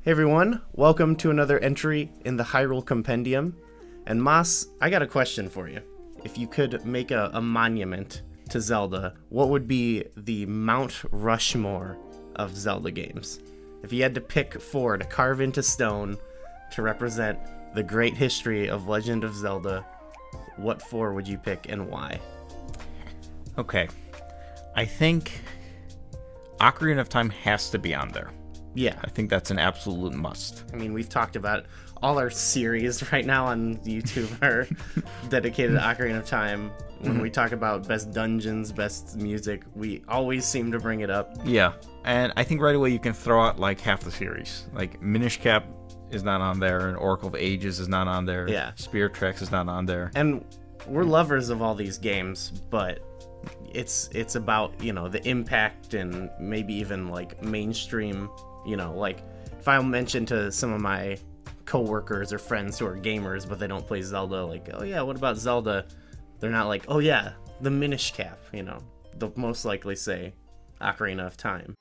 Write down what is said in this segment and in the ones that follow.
Hey everyone, welcome to another entry in the Hyrule Compendium. And Moss, I got a question for you. If you could make a monument to Zelda, what would be the Mount Rushmore of Zelda games? If you had to pick 4 to carve into stone to represent the great history of Legend of Zelda, what 4 would you pick and why? Okay, I think Ocarina of Time has to be on there. Yeah. I think that's an absolute must. I mean, we've talked about all our series right now on YouTube are dedicated to Ocarina of Time. When we talk about best dungeons, best music, we always seem to bring it up. Yeah, and I think right away you can throw out like half the series. Like Minish Cap is not on there, and Oracle of Ages is not on there. Yeah. Spirit Tracks is not on there. And we're lovers of all these games, but it's about, you know, the impact and maybe even like mainstream, you know, like if I mention to some of my coworkers or friends who are gamers but they don't play Zelda, like, oh yeah, what about Zelda? They're not like, oh yeah, the Minish Cap, you know. They'll most likely say Ocarina of Time.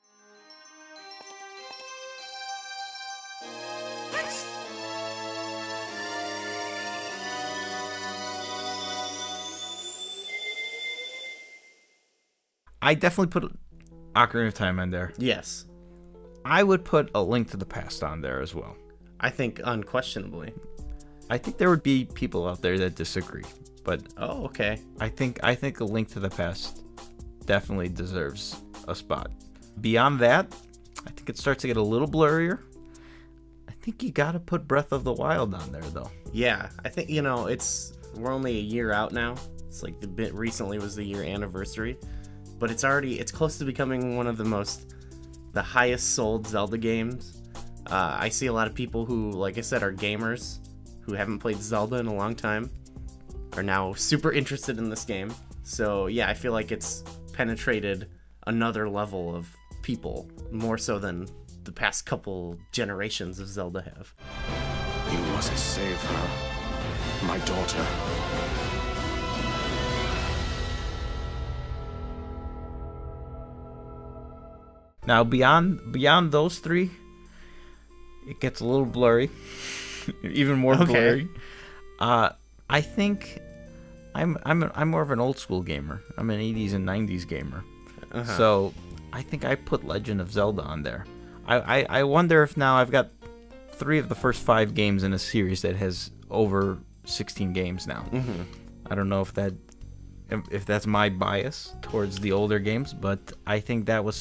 I definitely put Ocarina of Time in there. Yes. I would put A Link to the Past on there as well. I think unquestionably. I think there would be people out there that disagree, but Oh, okay. I think A Link to the Past definitely deserves a spot. Beyond that, I think it starts to get a little blurrier. I think you gotta put Breath of the Wild on there, though. Yeah, I think, you know, we're only a year out now. It's like recently was the year anniversary, but it's close to becoming one of the highest sold Zelda games. I see a lot of people who, like I said, are gamers who haven't played Zelda in a long time are now super interested in this game. So yeah, I feel like it's penetrated another level of people, more so than the past couple generations of Zelda have. You must save her, my daughter. Now, beyond those 3, it gets a little blurry, even more blurry. I think I'm more of an old school gamer. I'm an 80s and 90s gamer, so I think I put Legend of Zelda on there. I wonder if now I've got 3 of the first 5 games in a series that has over 16 games now. I don't know if that's my bias towards the older games, but I think that was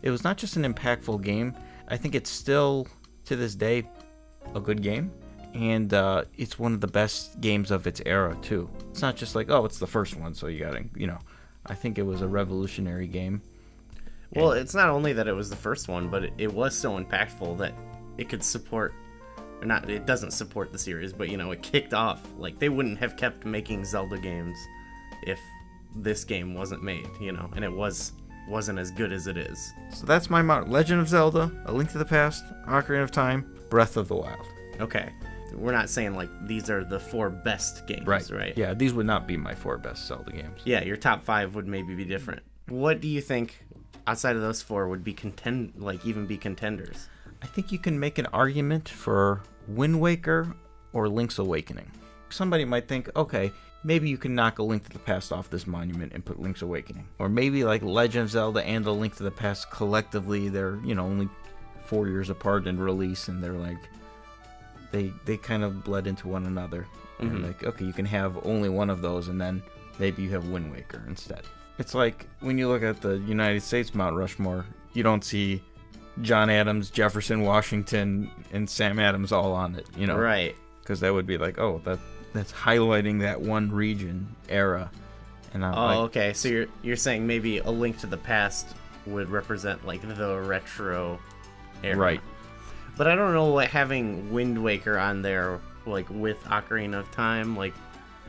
it was not just an impactful game. I think it's still, to this day, a good game. And it's one of the best games of its era, too. It's not just like, oh, it's the first one, so you gotta, you know. I think it was a revolutionary game. Well, it's not only that it was the first one, but it was so impactful that it could support, or not, it doesn't support the series, but, you know, it kicked off. Like, they wouldn't have kept making Zelda games if this game wasn't made, you know, and it wasn't as good as it is. So that's my motto. Legend of Zelda, A Link to the Past, Ocarina of Time, Breath of the Wild. Okay. We're not saying, like, these are the 4 best games, right? Yeah, these would not be my 4 best Zelda games. Yeah, your top 5 would maybe be different. What do you think, outside of those 4, would be even be contenders? I think you can make an argument for Wind Waker or Link's Awakening. Somebody might think, okay, maybe you can knock A Link to the Past off this monument and put Link's Awakening. Or maybe like Legend of Zelda and A Link to the Past collectively, they're, you know, only 4 years apart in release, and they're like, they kind of bled into one another. And like, okay, you can have only one of those, and then maybe you have Wind Waker instead. It's like when you look at the United States Mount Rushmore, you don't see John Adams, Jefferson, Washington, and Sam Adams all on it, you know? Right. Because that would be like, oh, that's highlighting that one region era. And okay. So you're saying maybe A Link to the Past would represent like the retro era. Right. But I don't know what having Wind Waker on there, like with Ocarina of Time, like.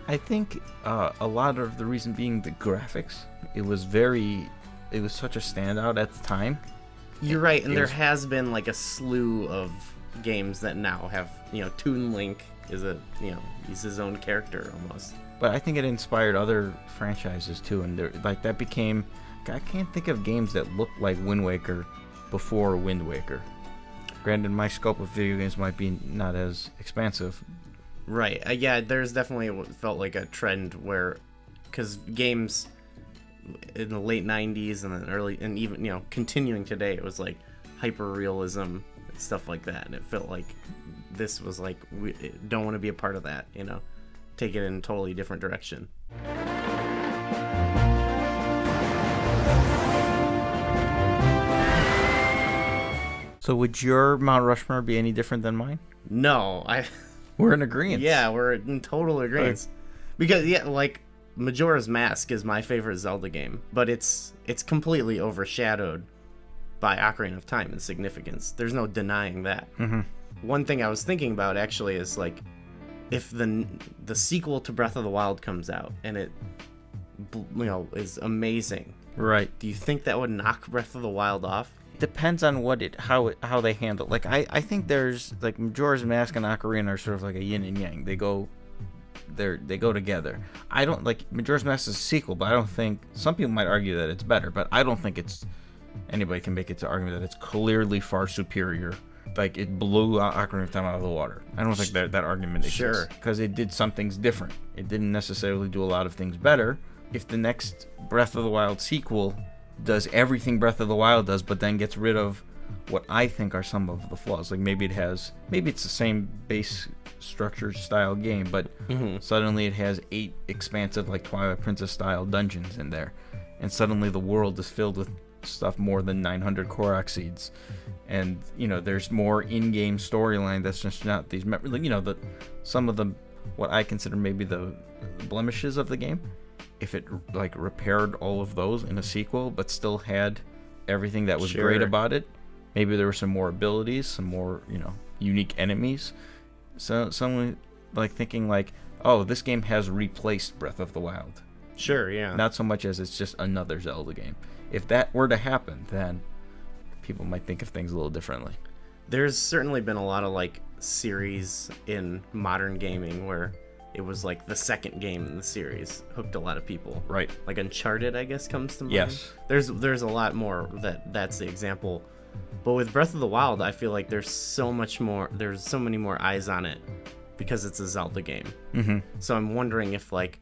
I think a lot of the reason being the graphics. It was such a standout at the time. You're right, and there has been like a slew of games that now have, you know, Toon Link he's his own character almost. But I think it inspired other franchises too, and that became. I can't think of games that looked like Wind Waker before Wind Waker. Granted, my scope of video games might be not as expansive. Right. Yeah, there's definitely what felt like a trend where, because games in the late 90s and then early, and even, continuing today, it was like hyper-realism and stuff like that. And it felt like this was like, we don't want to be a part of that, take it in a totally different direction. So would your Mount Rushmore be any different than mine? No, We're in agreement. Yeah, we're in total agreement. Because like Majora's Mask is my favorite Zelda game, but it's completely overshadowed by Ocarina of Time in significance. There's no denying that. Mm-hmm. One thing I was thinking about actually is like, if the sequel to Breath of the Wild comes out and it is amazing, right? Do you think that would knock Breath of the Wild off? Depends on how they handle. Like I think there's like Majora's Mask and Ocarina are sort of like a yin and yang. They go together. I don't like Majora's Mask is a sequel, but I don't think some people might argue that it's better, but I don't think anybody can make it to argument that it's clearly far superior. Like it blew Ocarina of Time out of the water. I don't think that argument exists. Because it did some things different. It didn't necessarily do a lot of things better. If the next Breath of the Wild sequel does everything Breath of the Wild does, but then gets rid of what I think are some of the flaws. Like maybe it's the same base structure style game, but suddenly it has 8 expansive like Twilight Princess style dungeons in there, and suddenly the world is filled with stuff more than 900 Korok seeds, and there's more in-game storyline that's just not these some of the what I consider maybe the blemishes of the game. If it like repaired all of those in a sequel, but still had everything that was great about it, maybe there were some more abilities, some more unique enemies. So someone like thinking like, oh, this game has replaced Breath of the Wild. Sure, yeah. Not so much as it's just another Zelda game. If that were to happen, then people might think of things a little differently. There's certainly been a lot of like series in modern gaming where it was like the second game in the series hooked a lot of people. Right. Like Uncharted, I guess, comes to mind. Yes. There's a lot more that's the example. But with Breath of the Wild, I feel like there's so many more eyes on it because it's a Zelda game. Mm-hmm. So I'm wondering if like,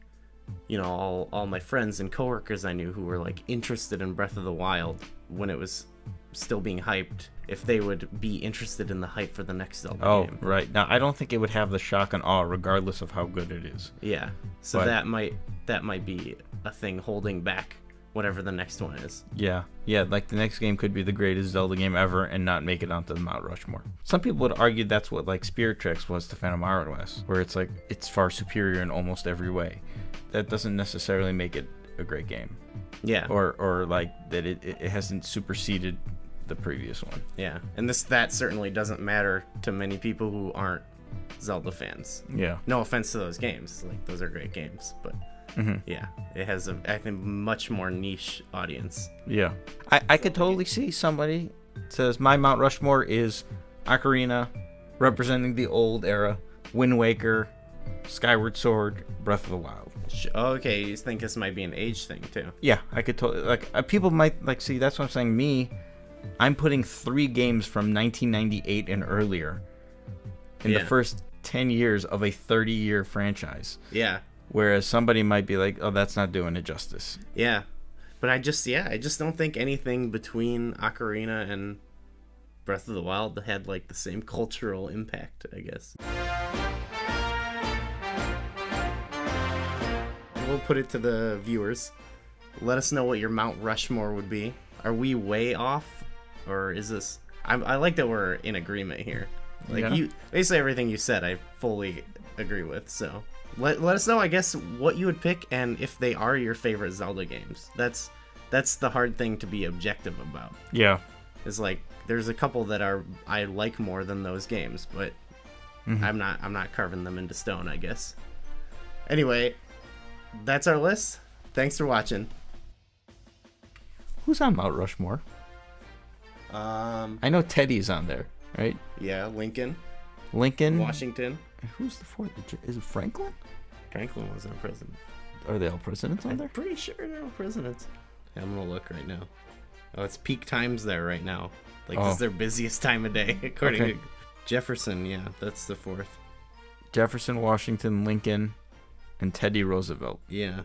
all my friends and coworkers I knew who were like interested in Breath of the Wild when it was still being hyped, if they would be interested in the hype for the next Zelda game. Oh, right. Now, I don't think it would have the shock and awe regardless of how good it is. Yeah. So but that might be a thing holding back whatever the next one is. Yeah. Yeah, like the next game could be the greatest Zelda game ever and not make it onto the Mount Rushmore. Some people would argue that's what like Spirit Tracks was to Phantom Hourglass, where it's like it's far superior in almost every way. That doesn't necessarily make it a great game. Yeah. Or like that it hasn't superseded the previous one. Yeah. And that certainly doesn't matter to many people who aren't Zelda fans. Yeah. No offense to those games. Like those are great games, but yeah, it has I think much more niche audience. Yeah. I could totally see somebody says my Mount Rushmore is Ocarina representing the old era, Wind Waker, Skyward Sword, Breath of the Wild. Okay, you think this might be an age thing too? Yeah, I could totally like people might like see that's what I'm saying. I'm putting 3 games from 1998 and earlier in the first 10 years of a 30-year franchise. Yeah. Whereas somebody might be like, oh, that's not doing it justice. Yeah. But I just don't think anything between Ocarina and Breath of the Wild had like the same cultural impact, I guess. We'll put it to the viewers. Let us know what your Mount Rushmore would be. Are we way off? Or is this... I like that we're in agreement here. Like basically everything you said I fully agree with, so... Let us know, I guess, what you would pick and if they are your favorite Zelda games. That's the hard thing to be objective about. Yeah. It's like there's a couple that I like more than those games, but I'm not carving them into stone, I guess. Anyway, that's our list. Thanks for watching. Who's on Mount Rushmore? I know Teddy's on there, right? Yeah, Lincoln, Washington. Who's the fourth? Is it Franklin? Franklin wasn't president. Are they all presidents on there? I'm pretty sure they're all presidents. I'm gonna look right now. Oh, it's peak times there right now. Like, this is their busiest time of day, according Okay. to Jefferson. Yeah, that's the fourth. Jefferson, Washington, Lincoln, and Teddy Roosevelt. Yeah.